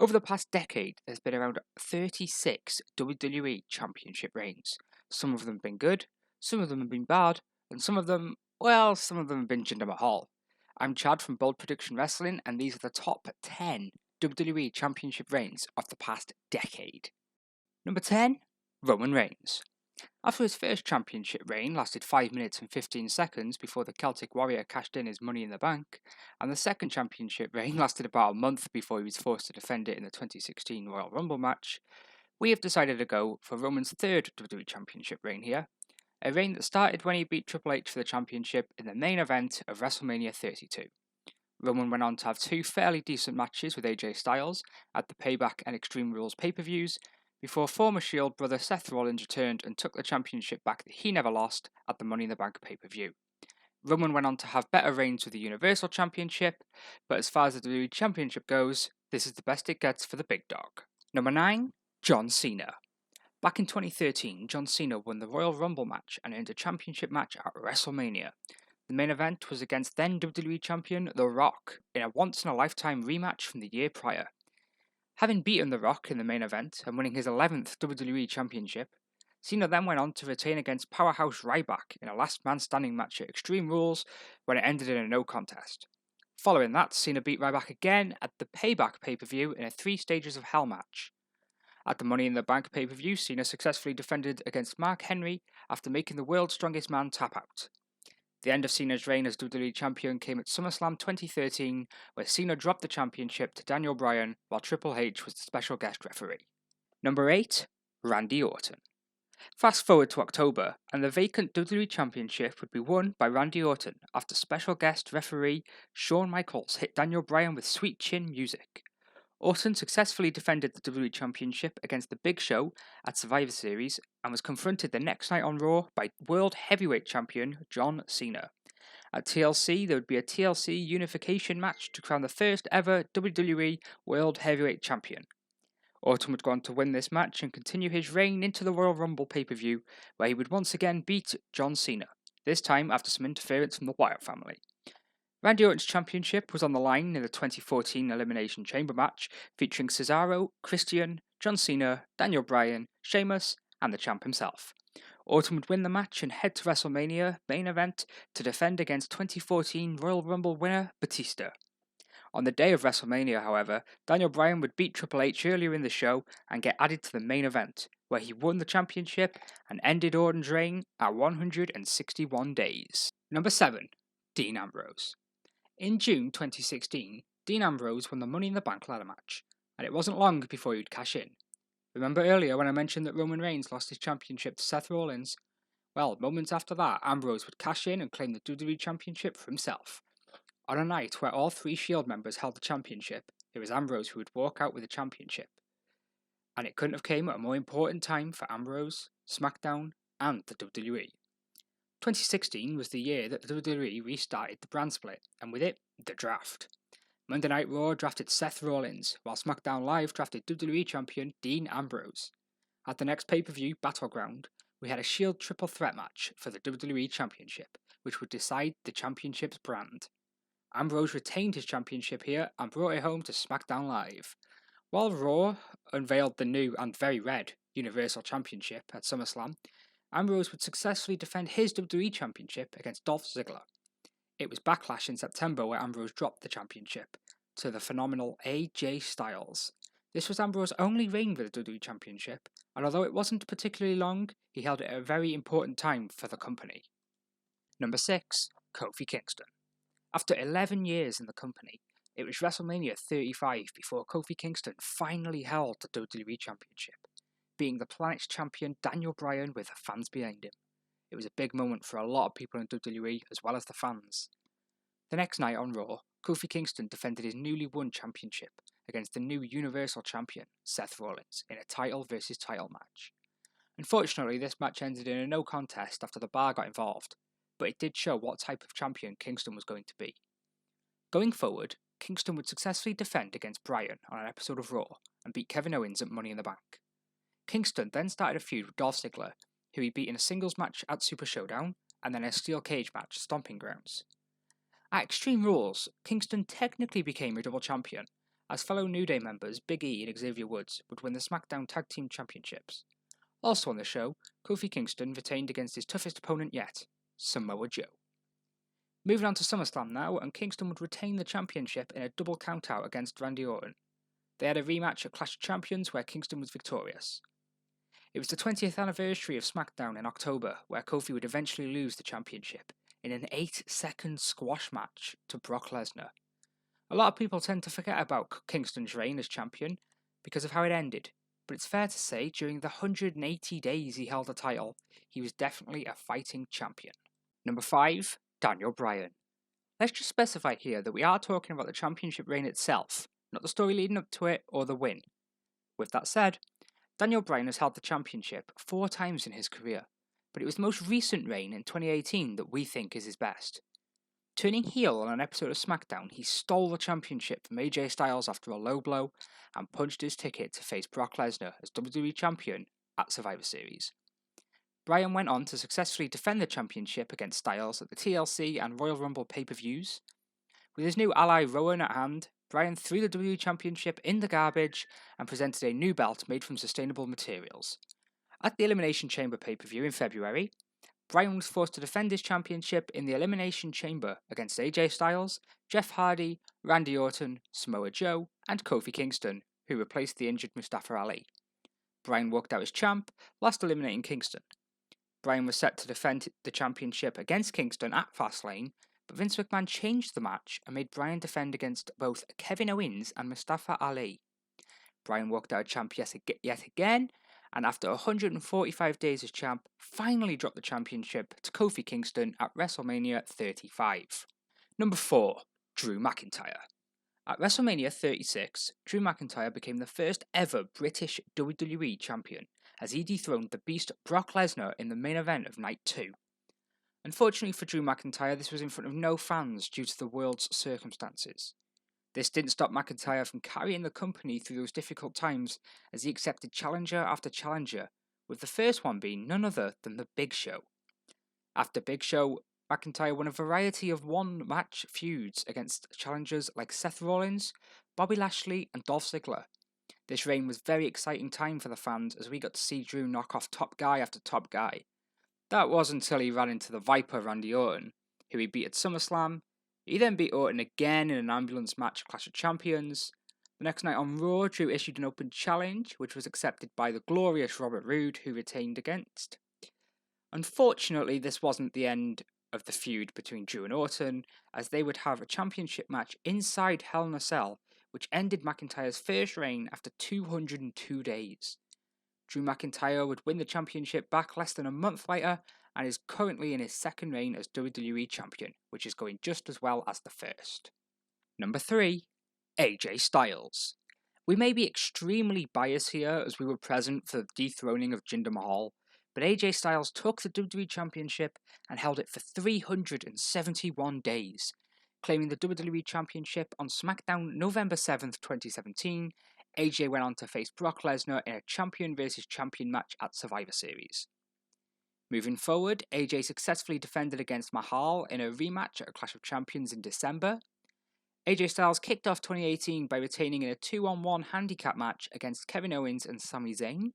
Over the past decade, there's been around 36 WWE Championship reigns. Some of them have been good, some of them have been bad, and some of them, well, some of them have been Jinder Mahal. I'm Chad from Bold Prediction Wrestling, and these are the top 10 WWE Championship reigns of the past decade. Number 10, Roman Reigns. After his first championship reign lasted 5 minutes and 15 seconds before the Celtic Warrior cashed in his Money in the Bank, and the second championship reign lasted about a month before he was forced to defend it in the 2016 Royal Rumble match, we have decided to go for Roman's third WWE Championship reign here, a reign that started when he beat Triple H for the championship in the main event of WrestleMania 32. Roman went on to have two fairly decent matches with AJ Styles at the Payback and Extreme Rules pay-per-views, before former Shield brother Seth Rollins returned and took the championship back that he never lost at the Money in the Bank pay-per-view. Roman went on to have better reigns with the Universal Championship, but as far as the WWE Championship goes, this is the best it gets for the big dog. Number 9, John Cena. Back in 2013, John Cena won the Royal Rumble match and earned a championship match at WrestleMania. The main event was against then WWE Champion The Rock in a once-in-a-lifetime rematch from the year prior. Having beaten The Rock in the main event and winning his 11th WWE Championship, Cena then went on to retain against Powerhouse Ryback in a last-man-standing match at Extreme Rules when it ended in a no contest. Following that, Cena beat Ryback again at the Payback pay-per-view in a 3 Stages of Hell match. At the Money in the Bank pay-per-view, Cena successfully defended against Mark Henry after making the World's Strongest Man tap out. The end of Cena's reign as WWE Champion came at SummerSlam 2013, where Cena dropped the championship to Daniel Bryan while Triple H was the special guest referee. Number 8, Randy Orton. Fast forward to October, and the vacant WWE Championship would be won by Randy Orton after special guest referee Shawn Michaels hit Daniel Bryan with sweet chin music. Orton successfully defended the WWE Championship against The Big Show at Survivor Series and was confronted the next night on Raw by World Heavyweight Champion John Cena. At TLC, there would be a TLC unification match to crown the first ever WWE World Heavyweight Champion. Orton would go on to win this match and continue his reign into the Royal Rumble pay-per-view, where he would once again beat John Cena, this time after some interference from the Wyatt family. Randy Orton's championship was on the line in the 2014 Elimination Chamber match featuring Cesaro, Christian, John Cena, Daniel Bryan, Sheamus, and the champ himself. Orton would win the match and head to WrestleMania main event to defend against 2014 Royal Rumble winner Batista. On the day of WrestleMania, however, Daniel Bryan would beat Triple H earlier in the show and get added to the main event, where he won the championship and ended Orton's reign at 161 days. Number 7, Dean Ambrose. In June 2016, Dean Ambrose won the Money in the Bank ladder match, and it wasn't long before he would cash in. Remember earlier when I mentioned that Roman Reigns lost his championship to Seth Rollins? Well, moments after that, Ambrose would cash in and claim the WWE Championship for himself. On a night where all 3 Shield members held the championship, it was Ambrose who would walk out with the championship. And it couldn't have come at a more important time for Ambrose, SmackDown, and the WWE. 2016 was the year that the WWE restarted the brand split, and with it, the draft. Monday Night Raw drafted Seth Rollins, while SmackDown Live drafted WWE Champion Dean Ambrose. At the next pay-per-view, Battleground, we had a Shield triple threat match for the WWE Championship, which would decide the championship's brand. Ambrose retained his championship here and brought it home to SmackDown Live. While Raw unveiled the new and very red Universal Championship at SummerSlam, Ambrose would successfully defend his WWE Championship against Dolph Ziggler. It was Backlash in September where Ambrose dropped the championship to the phenomenal AJ Styles. This was Ambrose's only reign with the WWE Championship, and although it wasn't particularly long, he held it at a very important time for the company. Number 6, Kofi Kingston. After 11 years in the company, it was WrestleMania 35 before Kofi Kingston finally held the WWE Championship, being the planet's champion Daniel Bryan with the fans behind him. It was a big moment for a lot of people in WWE as well as the fans. The next night on Raw, Kofi Kingston defended his newly won championship against the new Universal Champion Seth Rollins in a title versus title match. Unfortunately, this match ended in a no contest after the bar got involved, but it did show what type of champion Kingston was going to be. Going forward, Kingston would successfully defend against Bryan on an episode of Raw and beat Kevin Owens at Money in the Bank. Kingston then started a feud with Dolph Ziggler, who he beat in a singles match at Super Showdown and then a steel cage match at Stomping Grounds. At Extreme Rules, Kingston technically became a double champion, as fellow New Day members Big E and Xavier Woods would win the SmackDown Tag Team Championships. Also on the show, Kofi Kingston retained against his toughest opponent yet, Samoa Joe. Moving on to SummerSlam now, and Kingston would retain the championship in a double countout against Randy Orton. They had a rematch at Clash of Champions where Kingston was victorious. It was the 20th anniversary of SmackDown in October, where Kofi would eventually lose the championship in an 8-second squash match to Brock Lesnar. A lot of people tend to forget about Kingston's reign as champion because of how it ended, but it's fair to say during the 180 days he held the title, he was definitely a fighting champion. Number 5, Daniel Bryan. Let's just specify here that we are talking about the championship reign itself, not the story leading up to it or the win. With that said, Daniel Bryan has held the championship 4 times in his career, but it was the most recent reign in 2018 that we think is his best. Turning heel on an episode of SmackDown, he stole the championship from AJ Styles after a low blow and punched his ticket to face Brock Lesnar as WWE Champion at Survivor Series. Bryan went on to successfully defend the championship against Styles at the TLC and Royal Rumble pay-per-views. With his new ally Rowan at hand, Bryan threw the WWE Championship in the garbage and presented a new belt made from sustainable materials. At the Elimination Chamber pay-per-view in February, Bryan was forced to defend his championship in the Elimination Chamber against AJ Styles, Jeff Hardy, Randy Orton, Samoa Joe, and Kofi Kingston, who replaced the injured Mustafa Ali. Bryan walked out as champ, last eliminating Kingston. Bryan was set to defend the championship against Kingston at Fastlane, but Vince McMahon changed the match and made Bryan defend against both Kevin Owens and Mustafa Ali. Bryan walked out champ yet again, and after 145 days as champ, finally dropped the championship to Kofi Kingston at WrestleMania 35. Number 4, Drew McIntyre. At WrestleMania 36, Drew McIntyre became the first ever British WWE champion, as he dethroned the Beast Brock Lesnar in the main event of Night 2. Unfortunately for Drew McIntyre, this was in front of no fans due to the world's circumstances. This didn't stop McIntyre from carrying the company through those difficult times as he accepted challenger after challenger, with the first one being none other than The Big Show. After Big Show, McIntyre won a variety of one-match feuds against challengers like Seth Rollins, Bobby Lashley, and Dolph Ziggler. This reign was a very exciting time for the fans as we got to see Drew knock off top guy after top guy. That was until he ran into the Viper Randy Orton, who he beat at SummerSlam. He then beat Orton again in an ambulance match at Clash of Champions. The next night on Raw, Drew issued an open challenge, which was accepted by the glorious Robert Roode, who retained against. Unfortunately, this wasn't the end of the feud between Drew and Orton, as they would have a championship match inside Hell in a Cell, which ended McIntyre's first reign after 202 days. Drew McIntyre would win the championship back less than a month later, and is currently in his second reign as WWE Champion, which is going just as well as the first. Number 3, AJ Styles. We may be extremely biased here as we were present for the dethroning of Jinder Mahal, but AJ Styles took the WWE Championship and held it for 371 days, claiming the WWE Championship on SmackDown November 7th, 2017. AJ went on to face Brock Lesnar in a champion vs champion match at Survivor Series. Moving forward, AJ successfully defended against Mahal in a rematch at Clash of Champions in December. AJ Styles kicked off 2018 by retaining in a 2-on-1 handicap match against Kevin Owens and Sami Zayn.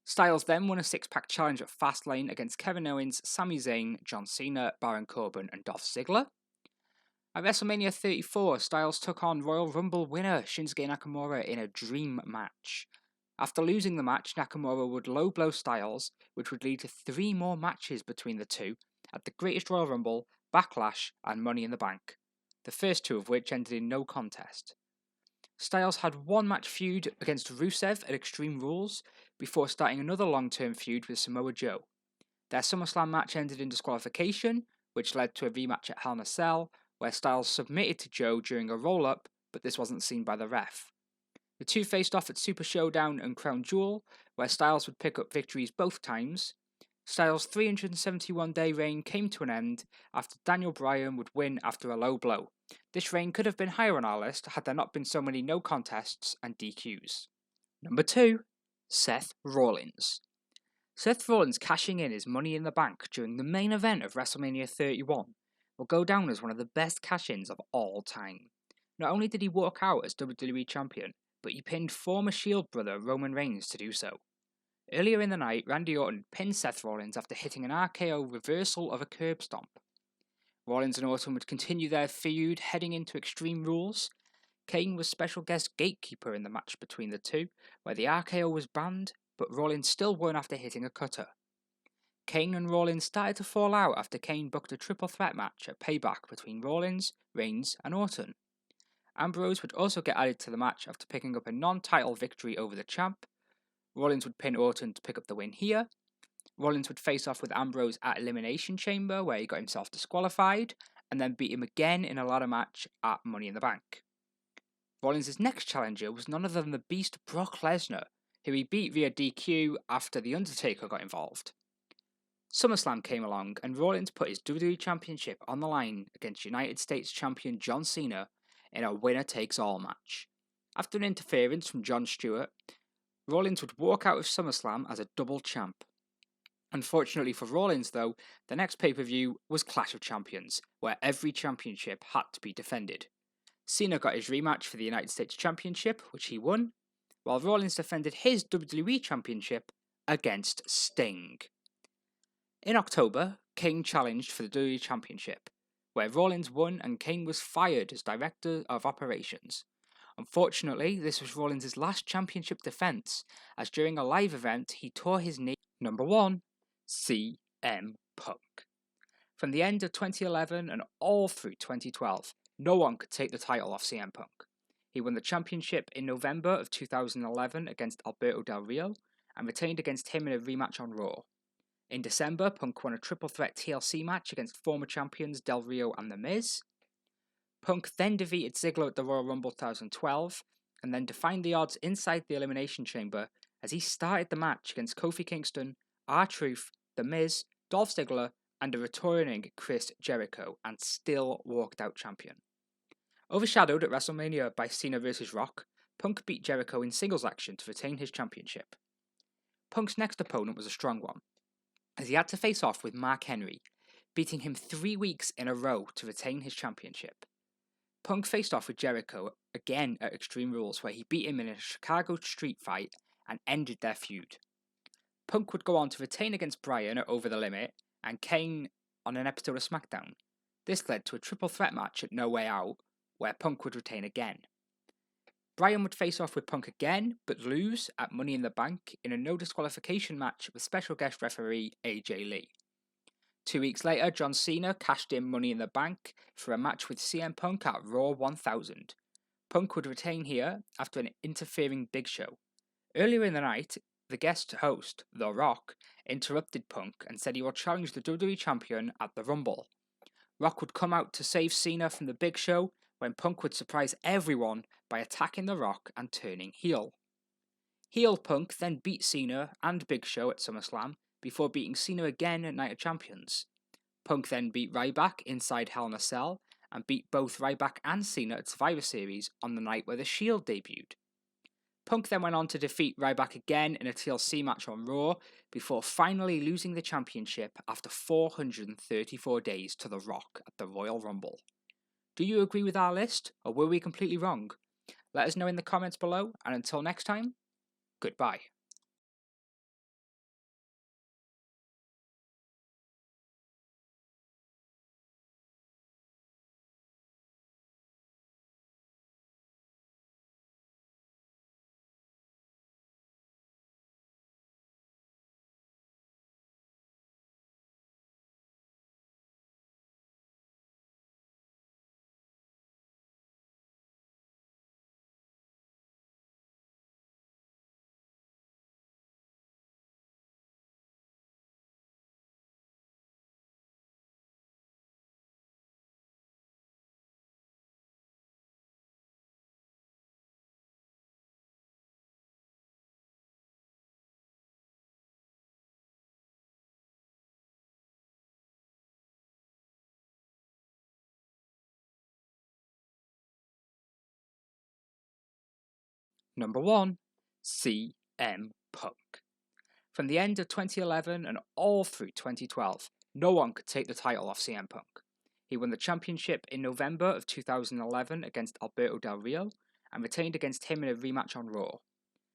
Styles then won a 6-pack challenge at Fastlane against Kevin Owens, Sami Zayn, John Cena, Baron Corbin, and Dolph Ziggler. At WrestleMania 34, Styles took on Royal Rumble winner Shinsuke Nakamura in a dream match. After losing the match, Nakamura would low blow Styles, which would lead to 3 more matches between the two at the Greatest Royal Rumble, Backlash, and Money in the Bank, the first 2 of which ended in no contest. Styles had 1-match feud against Rusev at Extreme Rules before starting another long-term feud with Samoa Joe. Their SummerSlam match ended in disqualification, which led to a rematch at Hell in a Cell, where Styles submitted to Joe during a roll-up, but this wasn't seen by the ref. The two faced off at Super Showdown and Crown Jewel, where Styles would pick up victories both times. Styles' 371-day reign came to an end after Daniel Bryan would win after a low blow. This reign could have been higher on our list had there not been so many no contests and DQs. Number 2, Seth Rollins. Seth Rollins cashing in his Money in the Bank during the main event of WrestleMania 31 will go down as one of the best cash-ins of all time. Not only did he walk out as WWE Champion, but he pinned former Shield brother Roman Reigns to do so. Earlier in the night, Randy Orton pinned Seth Rollins after hitting an RKO reversal of a curb stomp. Rollins and Orton would continue their feud heading into Extreme Rules. Kane was special guest gatekeeper in the match between the two, where the RKO was banned, but Rollins still won after hitting a cutter. Kane and Rollins started to fall out after Kane booked a triple threat match at Payback between Rollins, Reigns, and Orton. Ambrose would also get added to the match after picking up a non-title victory over the champ. Rollins would pin Orton to pick up the win here. Rollins would face off with Ambrose at Elimination Chamber, where he got himself disqualified, and then beat him again in a ladder match at Money in the Bank. Rollins' next challenger was none other than the Beast Brock Lesnar, who he beat via DQ after The Undertaker got involved. SummerSlam came along, and Rollins put his WWE Championship on the line against United States Champion John Cena in a winner-takes-all match. After an interference from Jon Stewart, Rollins would walk out of SummerSlam as a double champ. Unfortunately for Rollins, though, the next pay-per-view was Clash of Champions, where every championship had to be defended. Cena got his rematch for the United States Championship, which he won, while Rollins defended his WWE Championship against Sting. In October, Kane challenged for the WWE Championship, where Rollins won and Kane was fired as Director of Operations. Unfortunately, this was Rollins' last championship defense, as during a live event he tore his knee. Number 1. CM Punk. From the end of 2011 and all through 2012, no one could take the title off CM Punk. He won the championship in November of 2011 against Alberto Del Rio and retained against him in a rematch on Raw. In December, Punk won a triple threat TLC match against former champions Del Rio and The Miz. Punk then defeated Ziggler at the Royal Rumble 2012 and then defied the odds inside the Elimination Chamber as he started the match against Kofi Kingston, R-Truth, The Miz, Dolph Ziggler, and a returning Chris Jericho, and still walked out champion. Overshadowed at WrestleMania by Cena vs. Rock, Punk beat Jericho in singles action to retain his championship. Punk's next opponent was a strong one, as he had to face off with Mark Henry, beating him 3 weeks in a row to retain his championship. Punk faced off with Jericho again at Extreme Rules, where he beat him in a Chicago street fight and ended their feud. Punk would go on to retain against Bryan at Over the Limit and Kane on an episode of SmackDown. This led to a triple threat match at No Way Out, where Punk would retain again. Bryan would face off with Punk again, but lose at Money in the Bank in a no disqualification match with special guest referee AJ Lee. 2 weeks later, John Cena cashed in Money in the Bank for a match with CM Punk at Raw 1000. Punk would retain here after an interfering Big Show. Earlier in the night, the guest host, The Rock, interrupted Punk and said he would challenge the WWE Champion at the Rumble. Rock would come out to save Cena from the Big Show, when Punk would surprise everyone by attacking The Rock and turning heel. Heel Punk then beat Cena and Big Show at SummerSlam, before beating Cena again at Night of Champions. Punk then beat Ryback inside Hell in a Cell, and beat both Ryback and Cena at Survivor Series on the night where The Shield debuted. Punk then went on to defeat Ryback again in a TLC match on Raw, before finally losing the championship after 434 days to The Rock at the Royal Rumble. Do you agree with our list, or were we completely wrong? Let us know in the comments below, and until next time, goodbye. Number 1. CM Punk. From the end of 2011 and all through 2012, no one could take the title off CM Punk. He won the championship in November of 2011 against Alberto Del Rio and retained against him in a rematch on Raw.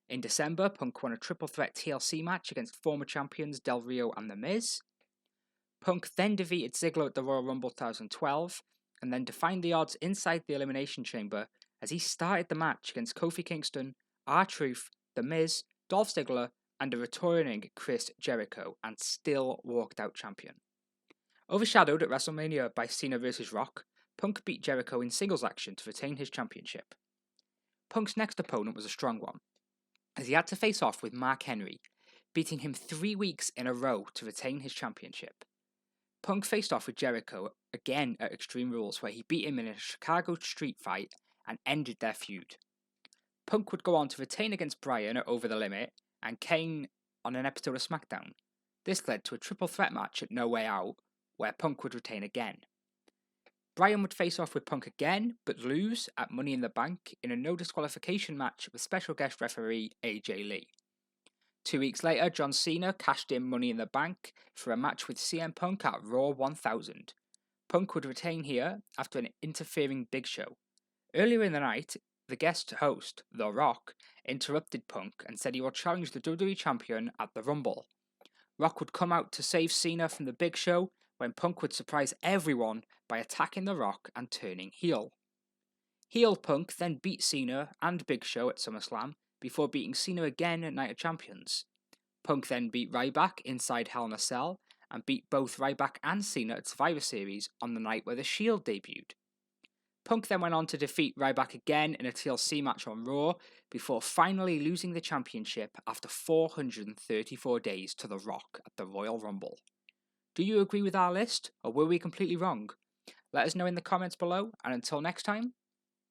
In December, Punk won a triple threat TLC match against former champions Del Rio and The Miz. Punk then defeated Ziggler at the Royal Rumble 2012 and then defined the odds inside the Elimination Chamber as he started the match against Kofi Kingston, R-Truth, The Miz, Dolph Ziggler, and a returning Chris Jericho, and still walked out champion. Overshadowed at WrestleMania by Cena vs. Rock, Punk beat Jericho in singles action to retain his championship. Punk's next opponent was a strong one, as he had to face off with Mark Henry, beating him 3 weeks in a row to retain his championship. Punk faced off with Jericho again at Extreme Rules, where he beat him in a Chicago street fight and ended their feud. Punk would go on to retain against Bryan at Over the Limit and Kane on an episode of SmackDown. This led to a triple threat match at No Way Out, where Punk would retain again. Bryan would face off with Punk again, but lose at Money in the Bank in a no disqualification match with special guest referee AJ Lee. 2 weeks later, John Cena cashed in Money in the Bank for a match with CM Punk at Raw 1000. Punk would retain here after an interfering Big Show. Earlier in the night, the guest host, The Rock, interrupted Punk and said he will challenge the WWE Champion at the Rumble. Rock would come out to save Cena from the Big Show, when Punk would surprise everyone by attacking The Rock and turning heel. Heel Punk then beat Cena and Big Show at SummerSlam before beating Cena again at Night of Champions. Punk then beat Ryback inside Hell in a Cell and beat both Ryback and Cena at Survivor Series on the night where The Shield debuted. Punk then went on to defeat Ryback again in a TLC match on Raw before finally losing the championship after 434 days to The Rock at the Royal Rumble. Do you agree with our list, or were we completely wrong? Let us know in the comments below, and until next time,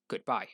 goodbye.